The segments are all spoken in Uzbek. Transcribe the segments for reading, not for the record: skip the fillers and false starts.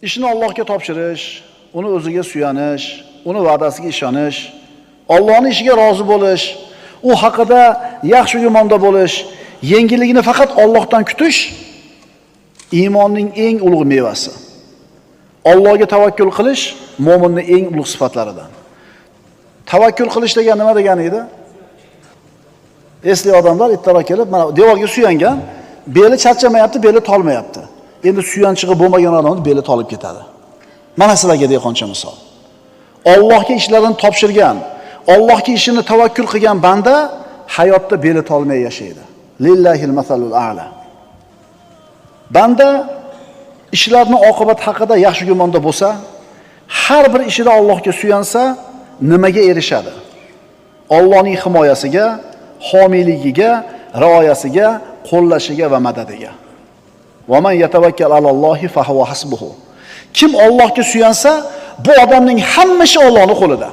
ishni Allohga topshirish, uni o'ziga suyanish, uni va'dasiga ishonish, Allohning ishiga rozi bo'lish, u haqida yaxshi gumonda bo'lish, yengilligini faqat Allohdan kutish iymonning eng ulug' mevasi. Allohga tavakkul qilish mo'minning eng ulug' sifatlaridan. Tavakkul qilish degan nima degani edi? Esli odamlar ittaro kelib, mana devorga suyangan, beli charchamayapti, beli tolmayapti. Endi suyanchig'i bo'lmagan odamning beli tolib ketadi. Mana sizlarga dehqoncha misol. Allohga ishlarini topshirgan, Allohga ishini tavakkul qilgan banda hayotda beli tolmay yashaydi. Lillahil masalul a'la. Banda ishlarning oqibati haqida yaxshi gumonda bo'lsa, har bir ishida Allohga suyansa, nimaga erishadi? Allohning himoyasiga, homiyligiga, rioyasiga, qo'llashiga va madadiga. Va man yatawakkal alallohi fa huwa hasbuhu. Kim Allohga suyansa, bu odamning hamma ishi Allohning qo'lida.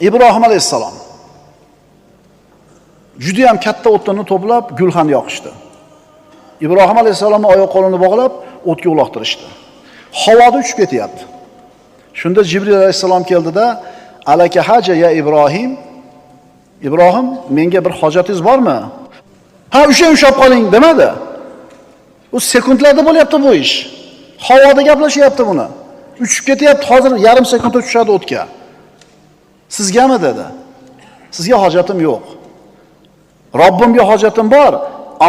Ibrohim alayhisalom juda ham katta o'tni to'plab gulxan yoqishdi. Ibrohim alayhisalomning oyoq qo'lini bog'lab o'tga uloqtirishdi. Havoda uchib ketyapti. Shunda Jibril alayhisalom keldida, "Alaka haja ya Ibrohim? Ibrohim, menga bir hojatingiz bormi?" "Ha, ushlab qoling" demadi. U sekundlarda bo'lyapti bu ish. Havoda gaplashyapti buni. Uchib ketyapti, hozir yarim sekundda tushadi o'tga. Sizgami dedi? Sizga hojatim yo'q. Robbimga hojatim bor,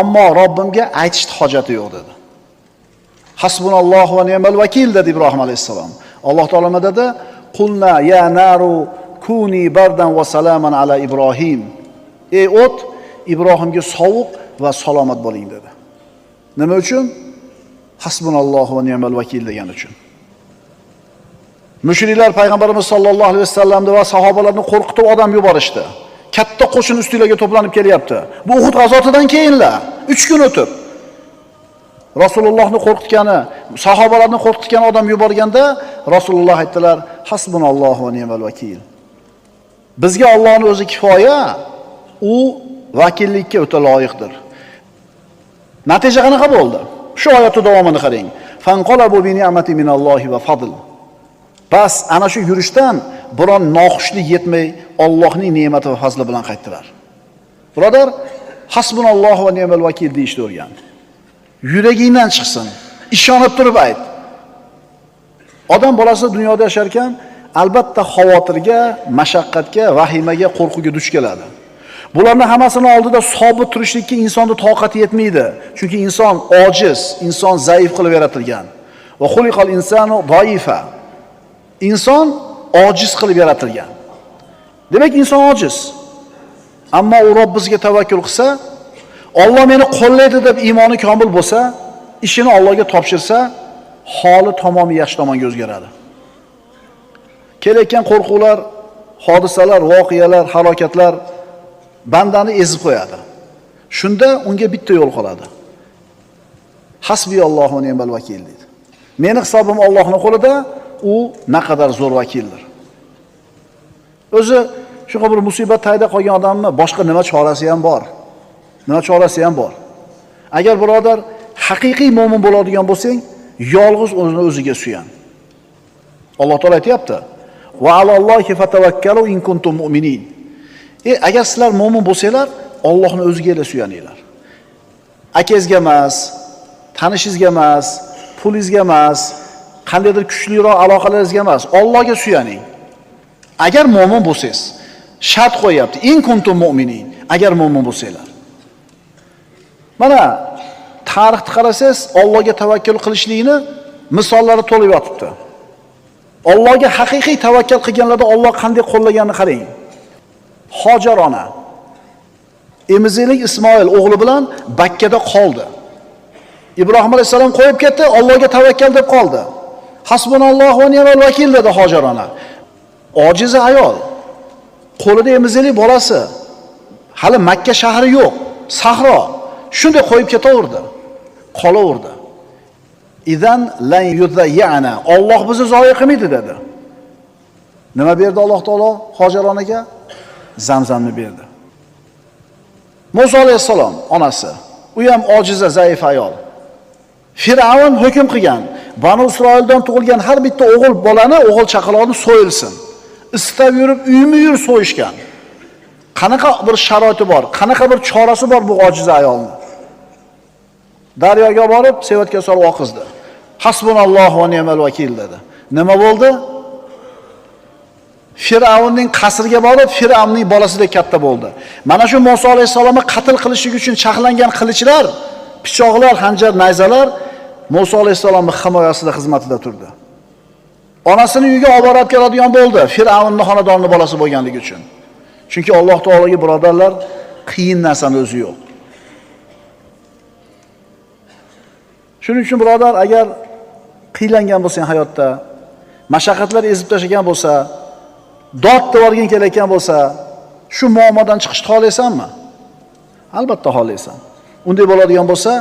ammo Robbimga aytishga hojati yo'q dedi. Hasbunallohu va ni'mal vakil dedi Ibrohim alayhisalom. Alloh taolama dedi, "Qulna ya naru kuni bardan va salaman ala Ibrohim." Ey o't, Ibrohimga sovuq va salomat bo'ling dedi. Nima uchun? Hasbunallohu va ni'mal vakil degan uchun. Mushriklar payg'ambarimiz sollallohu alayhi vasallamni va sahobalarni qo'rqitib odam yuborishdi. Katta qo'shin ustilariga to'planib kelyapti. Bu Uhud g'azotidan keyinlar, 3 kun o'tib. Rasulullohni qo'rqitgani, sahobalarni qo'rqitgan odam yuborganda Rasululloh aytdilar, "Hasbunallohu va ni'mal vakil." Bizga Allohning o'zi kifoya, u vakillikka o'ta loyiqdir. Natija qanaqa bo'ldi? Shu oyatning davomini qarang. Fanqalabu bi ni'mati minallohi va fadl. Bas ana shu yurishdan biron noxushlik yetmay Allohning ne'mati va fazli bilan qaytdilar. Birodar, hasbunallohu va ni'mal vakil deyishni o'rgan. Yuragingdan chiqsin, ishonib turib ayt. Odam bolasi dunyoda yashar ekan, albatta xavotirga, mashaqqatga, vahimaga, qo'rquvga duch keladi. Bularning hammasini oldida sobit turishlikka insonning toqati yetmaydi. Chunki inson ojiz, inson zaif qilib yaratilgan. Va xuliqal insonu doifa. Inson ojiz qilib yaratilgan. Demak, inson ojiz. Ammo u Robbimizga tavakkul qilsa, Alloh meni qo'llaydi deb iymoni komil bo'lsa, ishini Allohga topshirsa, holi tamomiy yaxshi tomonga o'zgaradi. Kelayotgan qo'rquvlar, hodisalar, voqealar, halokatlar bandani ezib qo'yadi. Shunda unga bitta yo'l qoladi. Hasbiyallohu va ni'mal vakil deydi. Meni hisobim Allohning qo'lida, u naqadar zo'r vakildir. O'zi shunaqa bir musibat tayda qolgan odamni boshqa nima chorasi ham bor? Nima chorasi ham bor? Agar birodar haqiqiy mo'min bo'ladigan bo'lsang, yolg'iz o'ziga suyan. Alloh taolo aytayapti: "Va alallohi fatawakkalu in kuntum mu'minin." Agar sizlar mo'min bo'lsanglar, Allohning o'ziga suyaninglar. Akangizga emas, tanishingizga emas, pulingizga emas, qandaydir kuchliroq aloqalaringizga emas, Allohga suyaning. Agar mo'min bo'lsangiz, shart qo'yapti: "In kuntum mu'minin." Agar mo'min bo'lsanglar. Mana tarixni qarasangiz, Allohga tavakkul qilishlikni misollari to'lib yotibdi. Allohga haqiqiy tavakkul qilganlarda Alloh qanday qo'llaganini qarang. Hojar ona emiziklik Ismoil o'g'li bilan Bakkada qoldi. Ibrohim alayhisalom qo'yib ketdi, Allohga tavakkal deb qoldi. Hasbunallohu va ni'mal vakil dedi Hojar ona. Ojiza ayol, qo'lida emiziklik bolasi, hali Makka shahri yo'q, sahro. Shunday qo'yib ketaverdi. Qolaverdi. Idan lan yuzayyana. Alloh bizni zoya qilmaydi dedi. Nima berdi Alloh taolo Hojar onaga? Zamzamni berdi. Musa alayhisalom onasi, u ham ojiza, zaif ayol. Firavun hukm qilgan. Banu Isroildan tug'ilgan har bitta o'g'il bolani, o'g'il chaqaloqni so'yilsin. Istab yurib, uymi-yur so'yishgan. Qanaqa bir sharoiti bor, qanaqa bir chorasi bor bu ojiz ayolni. Daryoga borib, sevatga solib oqizdi. Hasbunallohu va ni'mal vakil dedi. Nima bo'ldi? Firavnning qasriga borib, Firavnning bolasidek katta bo'ldi. Mana shu Musa alayhisolamni qatl qilishlik uchun chaqlangan qilichlar, pichoqlar, hanjar, nayzalar Musa alayhisolamning himoyasida, xizmatida turdi. Onasini uyiga olib borib keladigan bo'ldi, Firavnning xonadonining bolasi bo'lganligi uchun. Chunki Alloh taologa birodarlar, qiyin narsani o'zi yo'q. Shuning uchun birodar, agar qiylangan bo'lsang hayotda, mashaqqatlar ezib tashlagan bo'lsa, dod devorgin kelayotgan bo'lsa, shu muammodan chiqishni xohlaysanmi? Albatta xohlaysan. Unday bo'ladigan bo'lsa,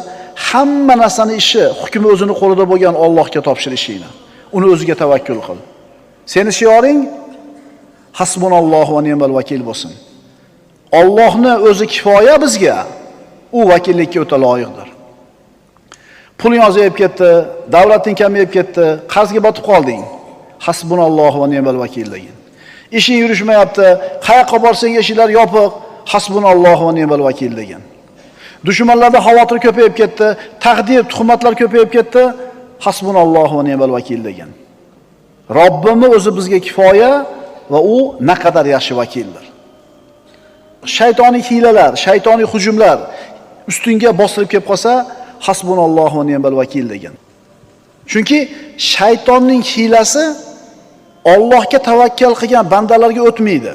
hamma narsani ishi, hukmi o'zini qo'lida bo'lgan Allohga topshir ishingni. Uni o'ziga tavakkul qil. Seni shioring hasbunallohu va ni'mal vakil bo'lsin. Allohni o'zi kifoya bizga. U vakillikka o'ta loyiqdir. Puling ozayib ketdi, davlating kamayib ketdi, qarzga botib qolding. Hasbunallohu va ni'mal vakil degin. Ishing yurishmayapti, qayoqqa borsang eshiklar yopiq, hasbunallohu va ni'mal vakil degin. Dushmanlarda xavotir ko'payib ketdi, taqdir, tuhmatlar ko'payib ketdi, hasbunallohu va ni'mal vakil degin. Robbimiz o'zi bizga kifoya va u naqadar yaxshi vakildir. Shaytoniy hilalar, shaytoniy hujumlar ustingga bostirib kelib qolsa, hasbunallohu va ni'mal vakil degan. Chunki shaytonning hilasi Allohga tavakkal qilgan bandalarga o'tmaydi.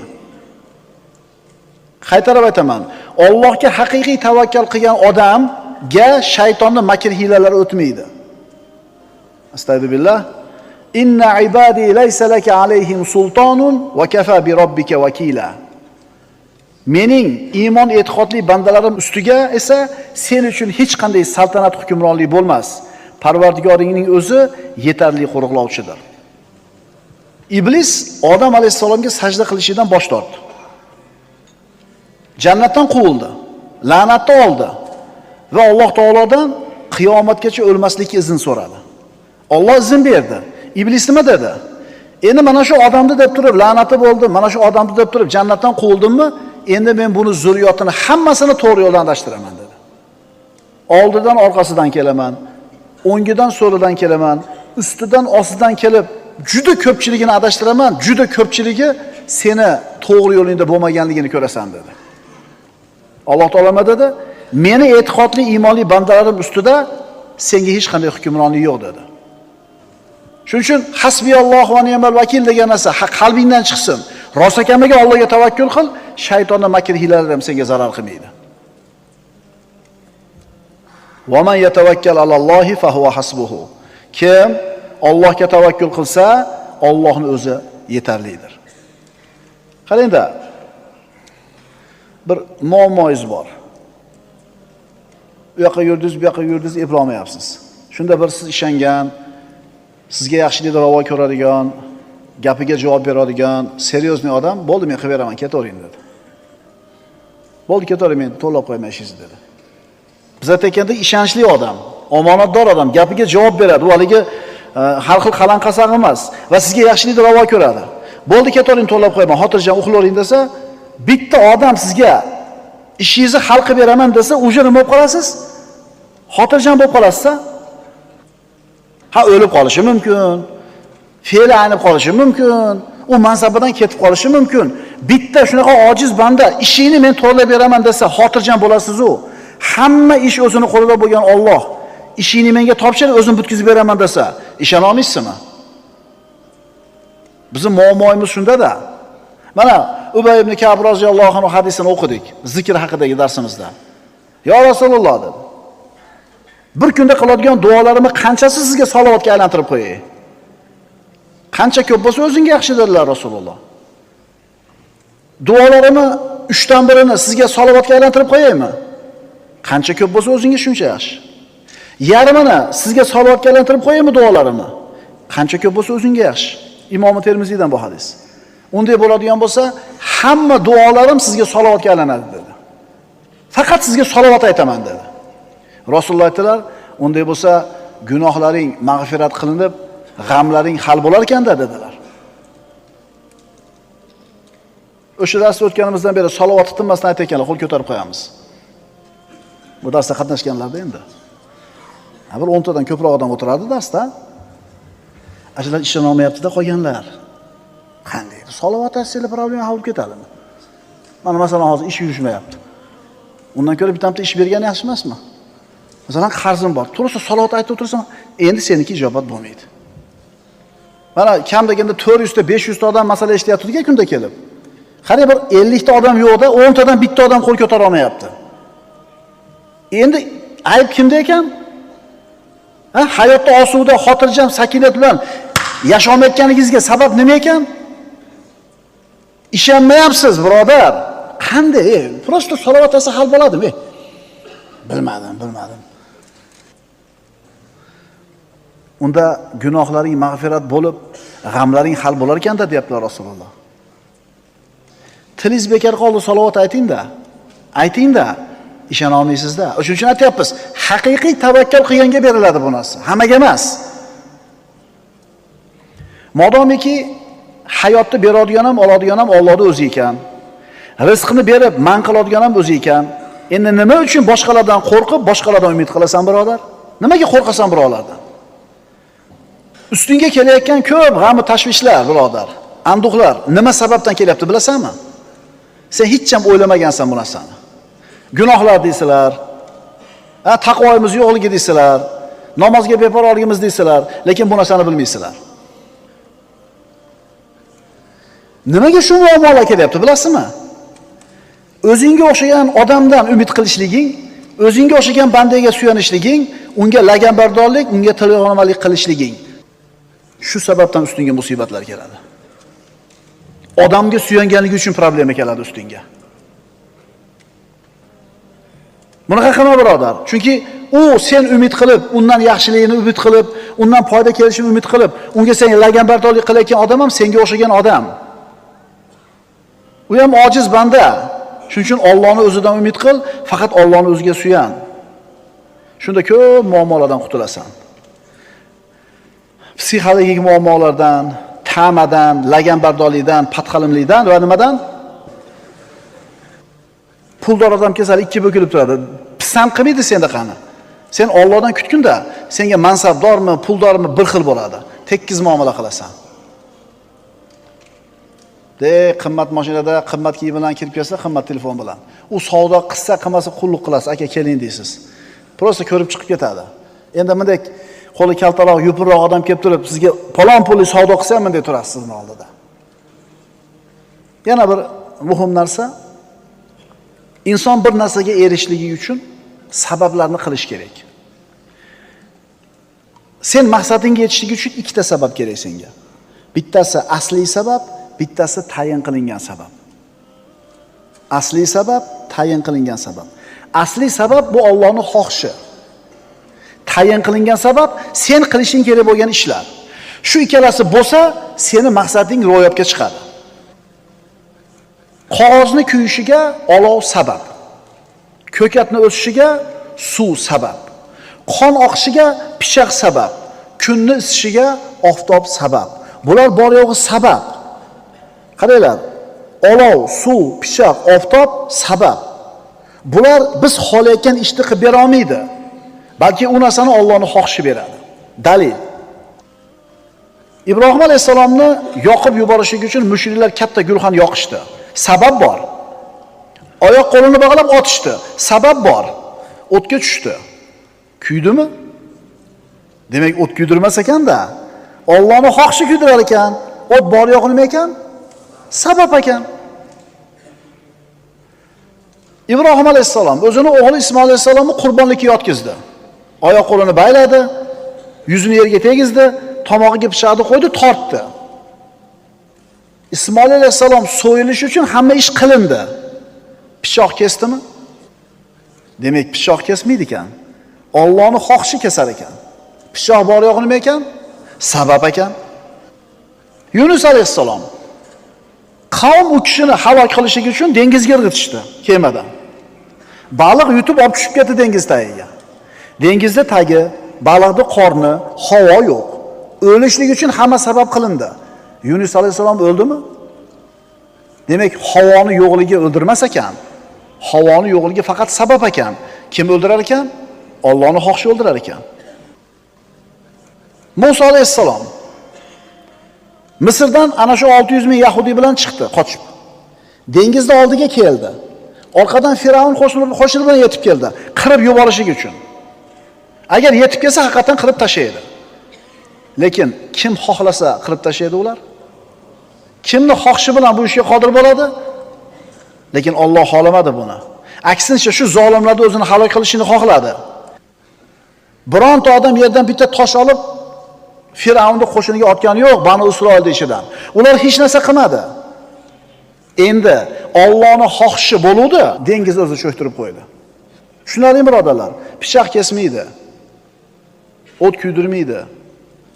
Qaytarib aytaman, Allohga haqiqiy tavakkal qilgan odamga shaytonning makr hilalari o'tmaydi. Astagfirullah. Inna ibadi laysa laka alayhim sultonun va kafa bi robbika vakila. Mening iymon e'tiqodli bandalarim ustiga esa sen uchun hech qanday saltanat hukmronlik bo'lmas. Parvardigoringning o'zi yetarli qo'riqlovchidir. Iblis Odam alayhisalomga sajda qilishidan bosh tortdi. Jannatdan quvildi, la'natni oldi va Alloh taolodan qiyomatgacha o'lmaslikka izn so'radi. Alloh izn berdi. Iblis nima dedi? Endi mana shu odamni deb turib la'nati bo'ldi, mana shu odamni deb turib jannatdan quvildimmi? Endi men buni zurriyotini hammasini to'g'ri yo'ldan adashtiraman dedi. Oldidan orqasidan kelaman, o'ngidan so'lidan kelaman, ustidan ostidan kelib juda ko'pchiligini adashtiraman, juda ko'pchiligi seni to'g'ri yo'lingda bo'lmaganligini ko'rasan dedi. Alloh taolo nima dedi? Meni e'tiqodli iymonli bandalarim ustida senga hech qanday hukmronlik yo'q dedi. Shuning uchun hasbiyallohu va ni'mal vakil degan narsa qalbingdan chiqsin. Rostakamiga Allohga tavakkul qil, shaytonning makr hilalari ham senga zarar qilmaydi. Va man yatawakkal alallohi fa huwa hasbuhu. Kim Allohga tavakkul qilsa, Allohning o'zi yetarlidir. Qarangda, bir muammoingiz bor. U yoqqa yurdingiz, bu yoqqa yurdingiz, eplolmayapsiz. Shunda bir siz ishongan, sizga yaxshilikni ravo ko'radigan, gapiga javob beradigan, seryozni odam, bo'ldi men qilib beraman, ketavering dedi. Bo'ldi, ketavering, men to'lab qo'yaman ishingizni dedi. Biz aytganda ishonchli odam, omonatdor odam, gapiga javob beradi. U haligi har xil qalanqasaq emas va sizga yaxshilikni ravo ko'radi. Bo'ldi, ketavering, to'lab qo'yaman, xotirjam uxlavering desa, bitta odam sizga ishingizni hal qilib beraman desa, o'sha nima bo'lib qolasiz? Xotirjam bo'lib qolasiz-a? Ha, o'lib qolishi mumkin. Fe'li aynib qolishi mumkin. U mansabidan ketib qolishi mumkin. Bitta shunaqa ojiz banda ishingni men to'g'rilab beraman desa, xotirjam bo'lasiz-u. Hamma ish o'zini qo'lida bo'lgan Alloh ishingni menga topshir, o'zim bitkizib beraman desa, ishona olmaysizmi? Bizning muammoimiz shunda-da. Mana Ubay ibn Ka'b roziyallohu anhu hadisini o'qidik, zikr haqidagi darsimizda. Ya Rasululloh dedi. Bir kunda qiladigan duolarimni qanchasi sizga salovatga aylantirib qo'yay? Qancha ko'p bo'lsa o'zingga yaxshi dedilar Rasululloh. Duolarimni 3 dan birini sizga salovatga aylantirib qo'yaymi? Qancha ko'p bo'lsa o'zingga shuncha yaxshi. Yarmini sizga salovatga aylantirib qo'yaymi duolarimni? Qancha ko'p bo'lsa o'zingga yaxshi. Imom Termiziydan bu hadis. Unday bo'ladigan bo'lsa, hamma duolarim sizga salovatga aylanadi dedi. Faqat sizga salovat aytaman dedi. Rasululloh aytdilar, unday bo'lsa gunohlaring mag'firat qilinib, g'amlaring hal bo'lar ekanda dedilar. O'sha darsda o'tganimizdan beri salovat tinmasdan aytayotganlar, qo'l ko'tarib qo'yamiz. Bu darsda qatnashganlarda endi. Bir 10 tadan ko'proq odam o'tirardi darsda. Ajlar ishona olmayapti-da qolganlar. Qanday? Salovat aytsanglar problema hal bo'lib ketadimi? Mana masalan hozir ish yurishmayapti. Undan ko'ra bitta ish bergani yaxshi emasmi? Masalan qarzim bor. To'g'risi salovat aytib o'tirsam, endi seniki ijobat bo'lmaydi. Mana kam deganda 400 ta 500 ta odam masala eshityapti-ku kunda kelib. Qarang bir 50 ta odam yo'qda, 10 tadan bitta odam qo'l ko'tara olmayapti. Endi ayb kimda ekan? Hayotda osuda, xotirjam, sakinat bilan yashamayotganingizga sabab nima ekan? Ishonmayapsiz, birodar. Qanday? Prosta salovat aytsa hal bo'ladimi? Bilmadim. Unda gunohlaring mag'firat bo'lib, g'amlaring hal bo'lar ekanda deyaptilar Rasululloh. Tilingiz bekor qoldi, salovat ayting-da. Ayting-da. Ishona olmaysizda. Shuning uchun aytyapmiz, haqiqiy tavakkal qilganga beriladi bu narsa, hammaga emas. Modomiki hayotni beradigan ham, oladigan ham Allohning o'zi ekan. Rizqni berib, man qiladigan ham o'zi ekan. Endi nima uchun boshqalardan qo'rqib, boshqalardan umid qilasan, birodar? Nimaga qo'rqasan birodardan? Ustingga kelayotgan ko'p g'am va tashvishlar, birodar, anduqlar nima sababdan kelyapti bilasanmi? Sen hech ham o'ylamagansan bu narsani. Gunohlar deysilar, taqvoyimiz yo'qligi deysilar, namozga beparorligimiz deysilar, lekin bu narsani bilmaysizlar. Nimaga shu muammolar kelyapti bilasizmi? O'zingga o'xshagan odamdan umid qilishliging, o'zingga o'xshagan bandaga suyanishliging, unga laganbardorlik, unga tilg'onamalik qilishliging. Shu sababdan ustingga musibatlar keladi. Odamga suyanganligi uchun problema keladi ustingga. Bunaqa qilma birodar. Chunki u sen umid qilib, undan yaxshiligini umid qilib, undan foyda kelishini umid qilib, unga sen laganbardorlik qilayotgan odam ham senga o'xshagan odam. U ham ojiz banda. Shuning uchun Allohni o'zidan umid qil, faqat Allohni o'ziga suyan. Shunda ko'p muammolardan qutulasan. Psixologik muammolardan, ta'madan, laganbardorlikdan, patqalimlikdan va nimadan? Puldor odam kasal ikki bo'kilib turadi. Pisand qilmaydi senda qani. Sen Allohdan kutgunda, senga mansabdormi, puldormi bir xil bo'ladi. Tekkiz muomala qilasan. Qimmat mashinada, qimmat kiyim bilan kirib kelsa, qimmat telefon bilan. U savdo qilsa, qilmasa qulluq qilasiz, aka keling deysiz. Prosta ko'rib chiqib ketadi. Endi bunday qo'li kaltaroq, yupurroq odam kelib turib, sizga palon pulli savdo qilsa ham bunday turasiz sizning oldida. Yana bir muhim narsa, inson bir narsaga erishishligi uchun sabablarni qilish kerak. Sen maqsadingga yetishlik uchun ikkita sabab kerak senga. Bittasi asliy sabab, bittasi tayin qilingan sabab. Asliy sabab, tayin qilingan sabab. Asliy sabab bu Allohning xohishi. Tayin qilingan sabab sen qilishing kerak bo'lgan ishlar. Shu ikkalasi bo'lsa, seni maqsading ro'yobga chiqadi. Qog'ozni kuyishiga olov sabab. Ko'katni o'sishiga suv sabab. Qon oqishiga pichoq sabab. Kunni isishiga oftob sabab. Bular bor yo'g'i sabab. Qaranglar. Olov, suv, pichoq, oftob sabab. Bular biz xohlayotgan ishni qilib bera olmaydi. Balki u narsani Allohning xohishi beradi. Dalil. Ibrohim alayhisalomni yoqib yuborishlik uchun mushriklar katta gulxan yoqishdi. Sabab bor. Oyoq qo'lini bog'lab otishdi. Sabab bor. O'tga tushdi. Kuydimi? Demak, o't kuydirmas ekanda, Allohning xohishi kuydirar ekan. O't bor yo'q nima ekan? Sabab ekan. Ibrohim alayhisalom o'zini o'g'li Ismoil alayhisalomni qurbonlikka yotkizdi. Oyoq qo'lini bayladi, yuzini yerga tegizdi, tomog'iga pichoqni qo'ydi, tortdi. Ismoil alayhisalom so'yilish uchun hamma ish qilindi. Pichoq kesdimi? Demak, pichoq kesmaydi ekan. Allohning xohishi kesar ekan. Pichoq bor yo'q nima ekan? Sabab ekan. Yunus alayhisalom qavm u kishini halok qilishlik uchun dengizga irg'itishdi kemadan. Baliq yutib olib tushib ketdi dengiz tagiga. Dengizda tagi baliqni qorni, havo yo'q. O'lishlik uchun hamma sabab qilindi. Yunus alayhisalom o'ldimi? Demak, havoni yo'qligi o'ldirmas ekan. Havoni yo'qligi faqat sabab ekan. Kim o'ldirar ekan? Allohning xohishi o'ldirar ekan. Musa alayhisalom Misrdan ana shu 600 ming Yahudi bilan chiqdi, qochib. Dengizda oldiga keldi. Orqadan Firavun qo'shini bilan yetib keldi, qirib yuborishlik uchun. Agar yetib kelsa, haqiqatan qirib tashlaydi. Lekin kim xohlasa qirib tashlaydi ular? Kimni xohishi bilan bu ishga qodir bo'ladi? Lekin Alloh xohlamadi buni. Aksincha shu zolimlarni o'zini halok qilishini xohladi. Bironta odam yerdan bitta tosh olib Firavunning qo'shiniga otgani yo'q, Bani Isroilning ichidan. Ular hech narsa qilmadi. Endi Allohning xohishi bo'ludi, dengiz o'zi cho'ktirib qo'ydi. Tushunarli birodarlar? Pichoq kesmaydi. O't kuydirmaydi.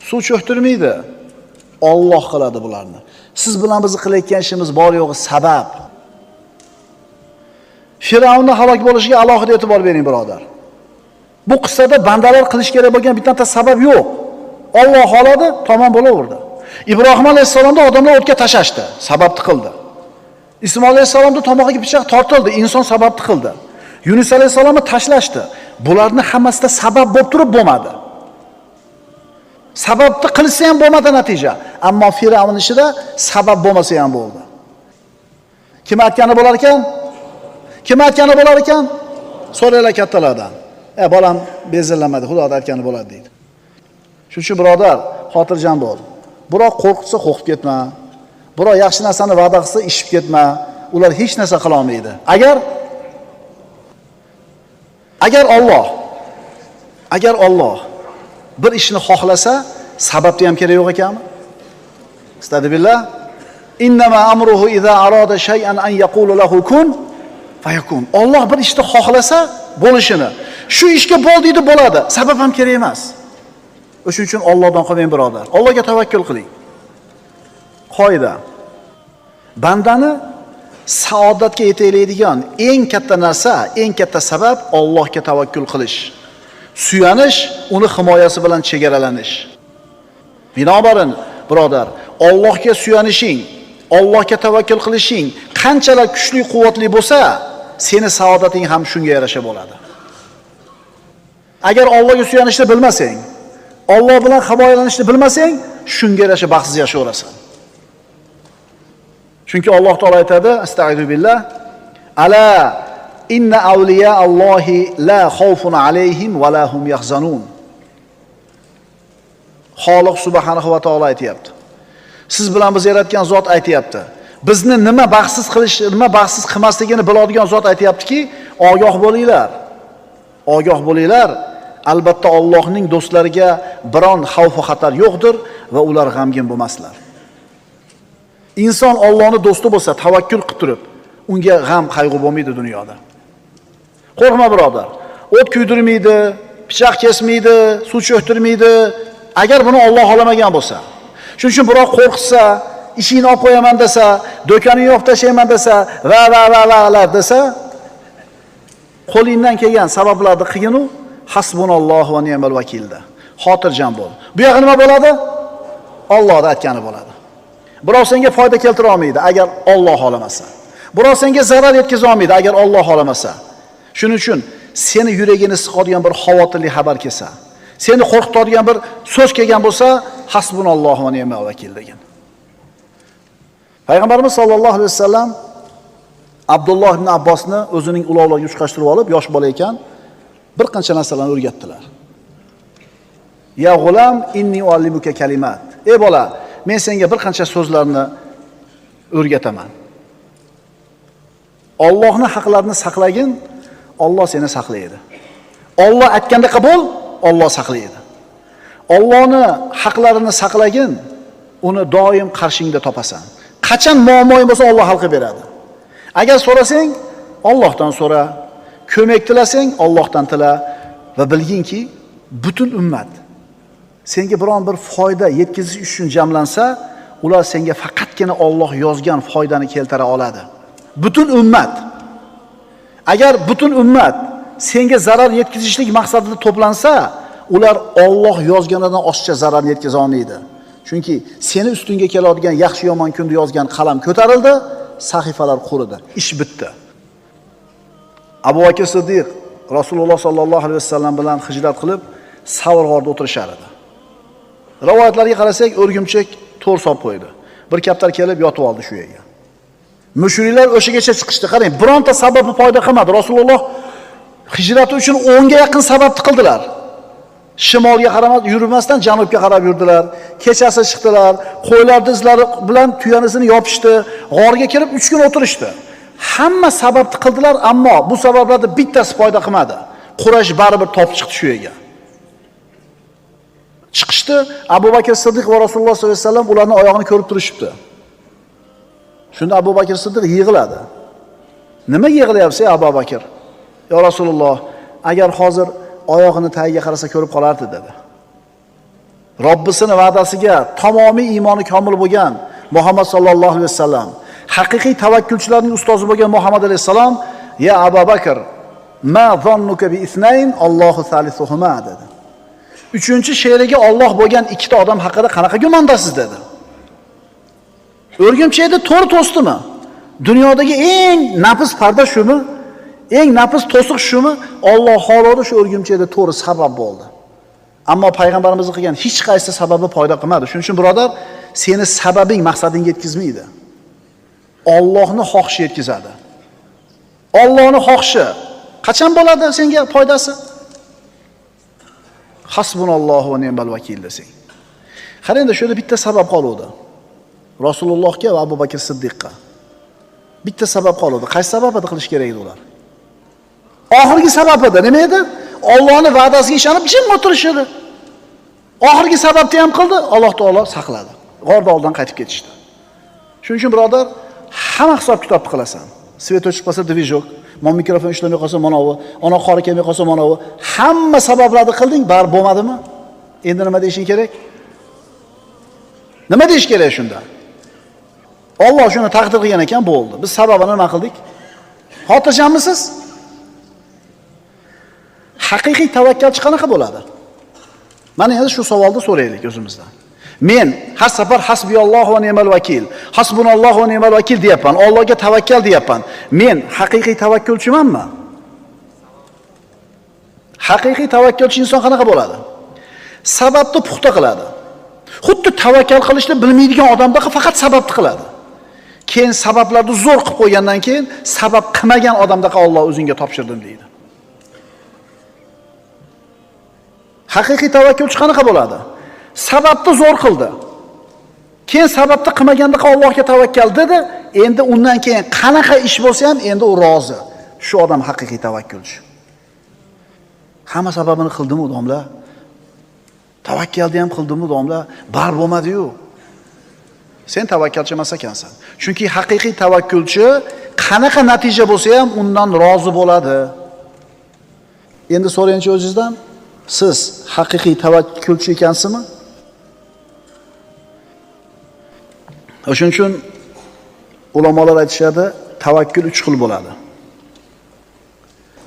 Suv cho'ktirmaydi. Alloh qiladi bularni. Siz bilan biz qilayotgan ishimiz bor yo'g'i sabab. Firavunning halok bo'lishiga alohida e'tibor bering birodar. Bu qissada bandalar qilish kerak bo'lgan bitta sabab yo'q. Alloh xoladi, tamom bo'laverdi. Ibrohim alayhisalomni odamlar o'tga tashashdi, sababni qildi. Ismoil alayhisalomning tomog'iga pichoq tortildi, inson sababni qildi. Yunus alayhisalomni tashlashdi. Bularning hammasida sabab bo'lib turib bo'lmadi. Sababni qilsa ham bo'lmadi natija. Ammo Firavun ishida sabab bo'lmasa ham bo'ldi. Kim aytgani bo'lar ekan? Kim aytgani bo'lar ekan? So'raylar kattalardan. Bolam bezillamadi, Xudo aytgani bo'ladi deydi. Shuning uchun birodar, xotirjam bo'l. Biroq qo'rqitsa qo'rqib ketma. Biroq yaxshi narsani va'da qilsa ishib ketma. Ular hech narsa qila olmaydi. Agar Alloh bir ishni xohlasa, sababni ham kerak yo'q ekanmi? Astagfirullah. Innama amruhu iza arada shay'an an yaqulu lahu kun fayakun. Alloh bir ishni xohlasa, bo'lishini. Shu ishga bo'l deydi, bo'ladi. Sabab ham kerak emas. O'shuning uchun Allohdan qolmang birodar. Allohga tavakkul qiling. Qoida. Bandani saodatga yetaydigan eng katta narsa, eng katta sabab Allohga tavakkul qilish. Suyanish, uni himoyasi bilan chegaralanish. Binobarin, birodar, Allohga suyanishing, Allohga tavakkul qilishing qanchalar kuchli, quvvatli bo'lsa, seni saodating ham shunga yarasha bo'ladi. Agar Allohga suyanishni bilmasang, Alloh bilan himoyalanishni bilmasang, shunga yarasha baxtsiz yashayverasan. Chunki Alloh taolo aytadi, astagfiru billah, ala inna awliya Allohi la xawfun alayhim va la hum yahzanun. Xoliq subhanahu va taolo aytayapti. Siz bilan biz yaratgan zot aytayapti. Bizni nima baxtsiz qilish, nima baxtsiz qilmasligini biladigan zot aytayaptiki, ogoh bo'linglar. Ogoh bo'linglar. Albatta Allohning do'stlariga biron xavf va xatar yo'qdir va ular g'amgin bo'lmaslar. Inson Allohning do'sti bo'lsa, tavakkul qilib turib, unga g'am, qayg'u bo'lmaydi dunyoda. Qo'rqma birodar. O't kuydirmaydi, pichoq kesmaydi, suv cho'ktirmaydi, agar buni Alloh xolamagan bo'lsa. Shuning uchun biroq qo'rqsa, ishingni olib qo'yaman desa, do'koningni yopib tashlayman desa, va desa, qo'lingdan kelgan sabablarni qilginu, hasbunallohu va ni'mal vakilda. Xotirjam bo'l. Bu yo'q nima bo'ladi? Allohning aytgani bo'ladi. Birov senga foyda keltira olmaydi agar Alloh xohlamasa. Birov senga zarar yetkaza olmaydi agar Alloh xohlamasa. Shuning uchun seni yuragini siqadigan bir xavotirli xabar kelsa, seni qo'rqitadigan bir so'z kelgan bo'lsa, hasbunallohu va ni'mal vakil degan. Payg'ambarimiz sollallohu alayhi vasallam Abdulloh ibn Abbosni o'zining ulovlariga uchqashtirib olib, yosh bola ekan, bir qancha narsalarni o'rgatdilar. Ya g'ulam, inni uallimuka kalimat. Ey bola, men senga bir qancha so'zlarni o'rgataman. Allohning haqlarini saqlagin, Alloh seni saqlaydi. Alloh aytganda qabul, Alloh saqlaydi. Allohning haqlarini saqlagin, uni doim qarshingda topasan. Qachon muammoing bo'lsa Alloh hal qilib beradi. Agar so'rasang, Allohdan so'ra, ko'mak tilasang, Allohdan tila va bilginki, butun ummat senga biron bir foyda yetkazish uchun jamlansa, ular senga faqatgina Alloh yozgan foydani keltira oladi. Butun ummat. Agar butun ummat senga zarar yetkazishlik maqsadida to'plansa, ular Alloh yozganidan oshiqcha zarar yetkaza olmaydi. Chunki seni ustingga keladigan yaxshi yomon kunni yozgan qalam ko'tarildi, sahifalar quridi, ish bitdi. Abu Bakr Siddiq Rasululloh sallallohu alayhi vasallam bilan hijrat qilib, Savr g'orida o'tirishar edi. Rivoyatlarga qarasak, o'rgimchak to'r solib qo'ydi. Bir kaptar kelib yotib oldi shu yerga. Mushriklar o'shigacha chiqishdi. Qarang, bironta sababni foyda qilmadi. Rasululloh hijrati uchun 10 ga yaqin sababni qildilar. Shimolga qaramay yurmasdan janubga qarab yurdilar. Kechasi chiqdilar, qo'ylar dizlari bilan tuyanisini yopishdi, g'orga kirib 3 kun o'tirishdi. Hamma sababni qildilar, ammo bu sabablarning bittasi foyda qilmadi. Quraysh baribir topib chiqdi shu yerga. Chiqishdi, Abu Bakr Siddiq va Rasululloh sollallohu alayhi vasallam ularning oyog'ini ko'rib turishibdi. Shunda Abu Bakr Siddiq yig'ladi. Nima yig'layapsiz, Abu Bakr? Ya Rasululloh, agar hozir oyog'ini tagiga qarasa ko'rib qolardi dedi. Robbisining va'dasiga tamomiy iymoni komil bo'lgan Muhammad sallallohu alayhi vasallam, haqiqiy tavakkulchilarning ustozi bo'lgan Muhammad alayhisalom, "Ya Abu Bakr, ma zannuka bi isnayn Allohu salisuhuma" dedi. Uchinchi she'riga Alloh bo'lgan ikkita odam haqida qanaqa gumondasiz dedi. O'rgimchakda to'r to'sdimi? Dunyodagi eng nafis parda shumi? Eng nafis to'siq shumi? Alloh xolodi shu o'rgimchakda to'ri sabab bo'ldi. Ammo payg'ambarimiz qilgan hech qaysi sababi foyda qilmadi. Shuning uchun birodar, seni sababing maqsadingga yetkazmaydi. Allohning xohishi yetkazadi. Allohning xohishi qachon bo'ladi senga foydasi? Hasbunallohu va ni'mal vakil desang. Qarangda, shu yerda bitta sabab qoluvdi. Rasulullohga va Abu Bakr Siddiqqa bitta sabab qoluvdi. Qaysi sababni qilish kerak edi ular? Oxirgi sabab edi. Nima edi? Allohning va'dasiga ishonib jim o'tirish edi. Oxirgi sababni ham qildi, Alloh taolo saqladi. G'orda oldan qaytib ketishdi. Shuning uchun birodar, hamma hisob-kitobni qilasan. Svet o'chib qolsa dvijok, mikrofon ishlamay qolsa manavi, ona qori kelmay qolsa manavi, hamma sabablarni qilding, bar bo'lmadimi? Endi nima deyishing kerak? Nima deyish kerak shunda? Alloh shuni taqdir qilgan ekan, bo'ldi. Biz sababini nima qildik? Xotirjamisiz? Haqiqiy tavakkalchi qanaqa bo'ladi? Mana endi shu savolni so'raylik o'zimizdan. Men har safar hasbiyallohu va ni'mal vakil, hasbunallohu va ni'mal vakil deyapman, Allohga tavakkal deyapman. Men haqiqiy tavakkulchimanmi? Haqiqiy tavakkulchi inson qanaqa bo'ladi? Sababni puxta qiladi. Xuddi tavakkal qilishni bilmaydigan odamda faqat sababni qiladi. Keyin sabablarni zo'r qilib qo'ygandan keyin sabab qilmagan odamda Alloh o'zingga topshirdim deydi. Haqiqiy tavakkulchi qanaqa bo'ladi? Sababni zo'r qildi. Keyin sababni qilmaganda Allohga tavakkal dedi. Endi undan keyin qanaqa ish bo'lsa ham endi u rozi. Shu odam haqiqiy tavakkulchi. Hamma sababini qildimi, domla? Tavakkalni ham qildimi, domla? Bar bo'lmadi-yu. Sen tavakkalchi emas ekansan. Chunki haqiqiy tavakkulchi qanaqa natija bo'lsa ham undan rozi bo'ladi. Endi so'rayinchi o'zingizdan, siz haqiqiy tavakkulchi ekansizmi? O'shuning uchun ulamolar aytishadi, tavakkul 3 xil bo'ladi.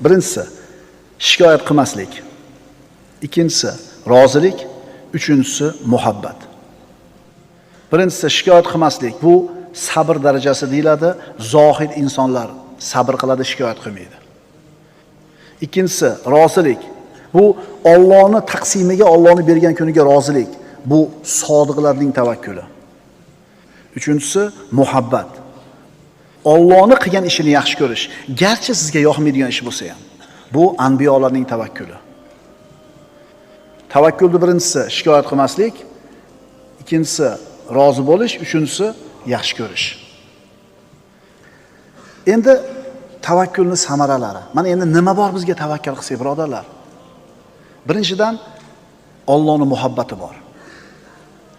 Birinchisi shikoyat qilmaslik. Ikkinchisi rozilik, uchinchisi muhabbat. Birinchisi shikoyat qilmaslik. Bu sabr darajasi deyiladi. Zohid insonlar sabr qiladi, shikoyat qilmaydi. Ikkinchisi rozilik. Bu Allohning taqsimiga, Allohning bergan kuniga rozilik. Bu sodiqlarning tavakkuli. Uchinchisi muhabbat. Allohning qilgan ishini yaxshi ko'rish, garchi sizga yoqmaydigan ish bo'lsa ham. Bu anbiyolarning tavakkuli. Tavakkulning birinchisi shikoyat qilmaslik, ikkinchisi rozi bo'lish, uchinchisi yaxshi ko'rish. Endi tavakkulning samaralari. Mana endi nima bor bizga tavakkal qilsak, birodarlar? Birinchidan Allohning muhabbati bor.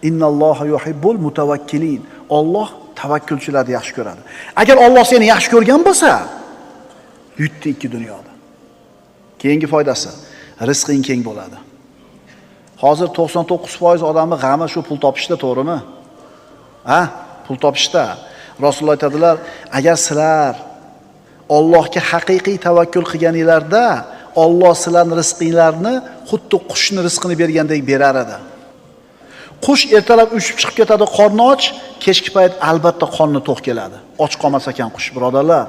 Innalloha yuhibbul mutawakkilin. Alloh tavakkulchilarni yaxshi ko'radi. Agar Alloh seni yaxshi ko'rgan bo'lsa, yutdi ikki dunyoda. Keyingi foydasi, rizqing keng bo'ladi. Hozir 99% odamning g'ami shu pul topishda, to'g'rimi? Ha, pul topishda. Rasululloh aytadilar, agar sizlar Allohga haqiqiy tavakkul qilganinglarda Alloh sizlarning rizqinglarni xuddi qushni rizqini bergandek berar edi. Qush ertalab uchib chiqib ketadi, qorni och, kechki payt albatta qorni to'q keladi. Och qolmas ekan qush, birodarlar.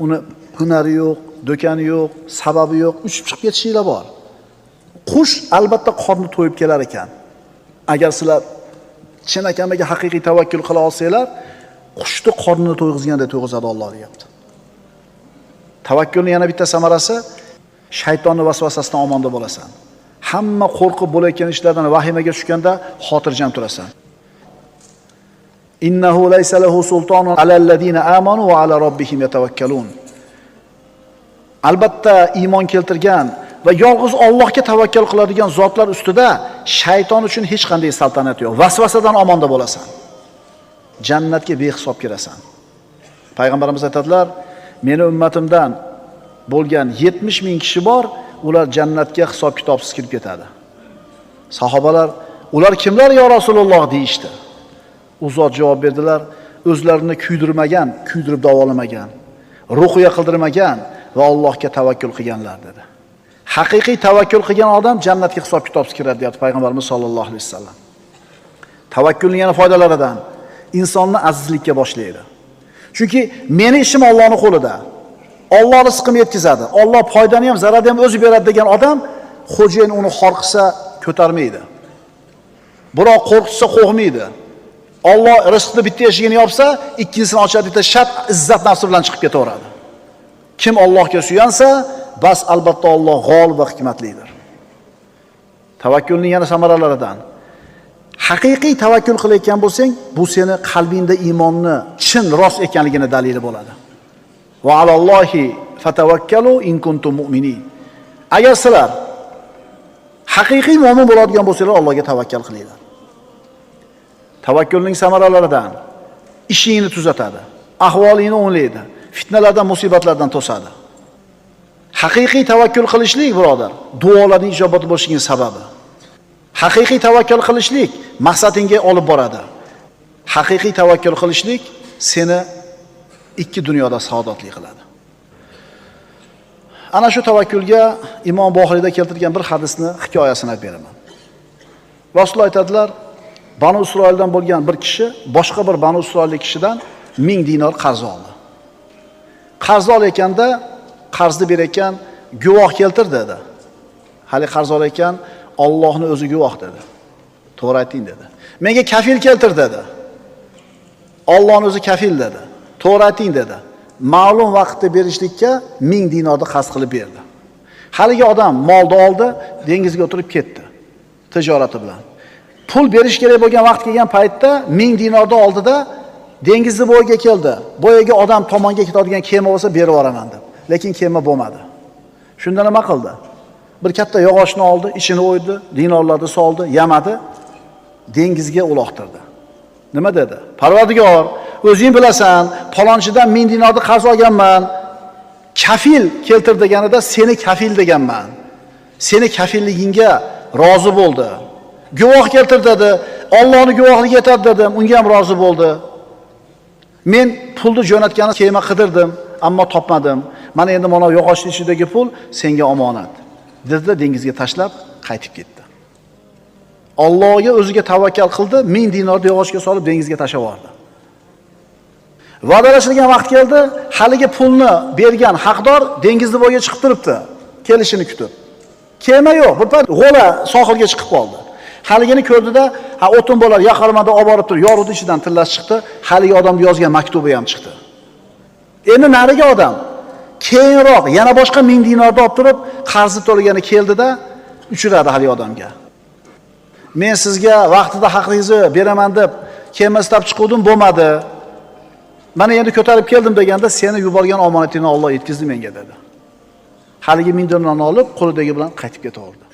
Uni hunari yo'q, do'koni yo'q, sababi yo'q, uchib chiqib ketishinglar bor. Qush albatta qorni to'yib kelar ekan. Agar sizlar chinakamiga haqiqiy tavakkul qila olsanglar, qushni qornini to'yg'izganda to'yg'izadi Alloh deyapti. Tavakkulning yana bitta samarasi shaytonning vasvasasidan omonda bo'lasan. Hamma qo'rqib bo'layotgan ishlardan vahimaga tushganda xotirjam turasan. Innahu laysa lahu sultonun alallazina amanu va ala robbihim yatawakkalun. Albatta iymon keltirgan va yolg'iz Allohga tavakkal qiladigan zotlar ustida shayton uchun hech qanday saltanat yo'q. Vasvasadan omonda bo'lasan. Jannatga behisob kirasan. Payg'ambarimiz aytadilar, meni ummatimdan bo'lgan 70 ming kishi bor, ular jannatga hisob kitobsiz kirib ketadi. Sahobalar, ular kimlar yo Rasululloh deyishdi. U zot javob berdilar, o'zlarini kuydirmagan, kuydirib davolamagan, ruhiya qildirmagan va Allohga tavakkul qilganlar dedi. Haqiqiy tavakkul qilgan odam jannatga hisob kitobsiz kiradi deyapti Payg'ambarimiz sollallohu alayhi vasallam. Tavakkulning yana foydalaridan insonni azizlikka boshlaydi. Chunki meni ishim Allohning qo'lida. Alloh rizqimni yetkazadi. Alloh foydani ham, zararni ham o'zi beradi degan odam xo'jayin uni xor qilsa ko'tarmaydi. Biroq qo'rqitsa qo'rqmaydi. Alloh rizqni bitta eshigini yopsa, ikkinchisini ochadi deb shart izzat nafsi bilan chiqib ketaveradi. Kim Allohga suyansa, bas albatta Alloh g'olib va hikmatlidir. Tavakkulning yana samaralaridan haqiqiy tavakkul qilayotgan bo'lsang, bu seni qalbingda iymonni chin rost ekanligini dalili bo'ladi. Va alallohi fatawakkalu in kuntum mu'minin. Agar sizlar haqiqiy mu'min bo'ladigan bo'lsanglar, Allohga tavakkal qilinglar. Tavakkulning samaralaridan ishingni tuzatadi, ahvolingni o'nglaydi, fitnalardan, musibatlardan to'sadi. Haqiqiy tavakkul qilishlik, birodar, duolarning ijobati bo'lishining sababi. Haqiqiy tavakkul qilishlik maqsadingga olib boradi. Haqiqiy tavakkul qilishlik seni ikki dunyoda saodatli qiladi. Ana shu tavakkulga Imom Buxoriyda keltirgan bir hadisni hikoyasini aytib beraman. Rasululloh aytadilar, Banu Isroildan bo'lgan bir kishi boshqa bir Banu Isroillik kishidan 1000 dinor qarz oldi. Qarz olayotganda qarzni berayotgan guvoh keltir dedi. Hali qarz olayotgan Allohning o'zi guvoh dedi. To'g'ri ayting dedi. Menga kafil keltir dedi. Allohning o'zi kafil dedi. To'g'ri ayting dedi. Ma'lum vaqtda berishlikka 1000 dinorni qarz qilib berdi. Haligi odam molni oldi, dengizga o'tirib ketdi. Tijorati bilan. Pul berish kerak bo'lgan vaqt kelgan paytda 1000 dinorni oldida dengizni bo'yiga keldi. Boyaga odam tomonga ketadigan kema bo'lsa berib yuboraman deb. Lekin kema bo'lmadi. Shunda nima qildi? Bir katta yog'ochni oldi, ichini o'ydi, dinorlarni soldi, yamadi, dengizga uloqtirdi. Nima dedi? Parvardigor, o'zing bilasan, palonchidan 1000 dinorni qarz olganman. Kafil keltir deganida seni kafil deganman. Seni kafilligingga rozi bo'ldi. Guvoh keltir dedi. Allohning guvohligi yetadi dedim, unga ham rozi bo'ldi. Men pulni jo'natgani kema qidirdim, ammo topmadim. Mana endi mana yog'ochning ichidagi pul senga omonat. Dedi, dengizga tashlab qaytib ketdi. Allohga o'ziga tavakkal qildi, 1000 dinorni yog'ochga solib dengizga tashlab yubordi. Va'dalashilgan vaqt keldi, haligi pulni bergan haqdor dengizni bo'yiga chiqib turibdi, kelishini kutib. Kema yo'q, bir payt g'o'la sohilga chiqib qoldi. Haligini ko'rdida, o'tin bo'lar, yaqarmada olib borib turib, yorug'ning ichidan tillas chiqdi, haligi odamning yozgan maktubi ham chiqdi. Endi nariga odam keyinroq yana boshqa 1000 dinorni olib turib, qarzni to'lagani keldida uchradi haligi odamga. Men sizga vaqtida haqingizni beraman deb kema istab chiquvdim, bo'lmadi. Mana endi ko'tarib keldim deganda, seni yuborgan omonatingni Alloh yetkazdi menga dedi. Haligi 1000 dinorni olib, qo'lidagi bilan qaytib ketaverdi.